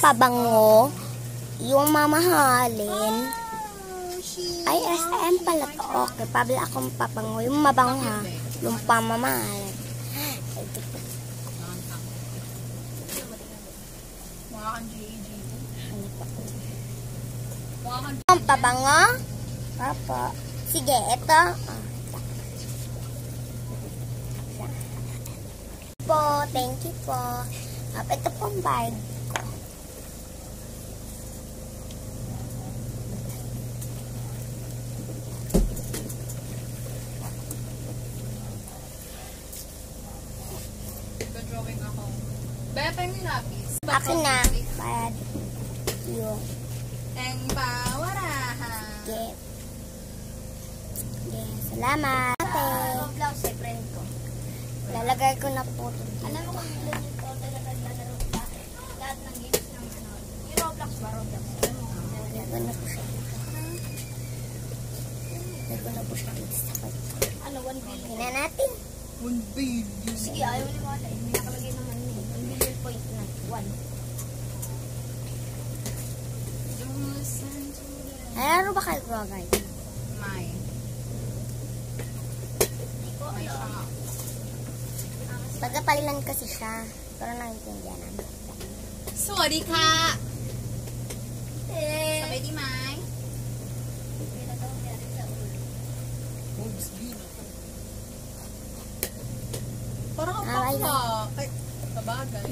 pabango, yung mamahalin, ay SM pala to. Okay, pabla akong pabango. Yung mabango ha, yung pamamahalin. Ito po. Ano po? Yung pabango? Opo. Sige, ito. Po, thank you po. Ito po ang bayad ko. Drawing ako. Beta yung lapis. Akin na. Bayad. Yun. Ang pawarahan. Okay. Okay. Salamat. Blouse sa friend ko. Lalagay ko na po ito. Alam mo kung ilan yung total na naglalaro dati? Lahat ng games ng ano. Yung Roblox ba? Roblox. Lalagay na po siya. Lalagay ko na po siya. Ano, 1 billion? Tingnan natin. 1 billion. Sige, ayaw ni Wala. May nakalagay naman niya. 1 billion point na. 1. Laro ba kayo, guys? May. May siya nga. Pagkapalilan kasi siya. Pero naintindihan namin. Sorry ka! Sabay di May. Parang ang Ay, pakla. Ay, sabagay.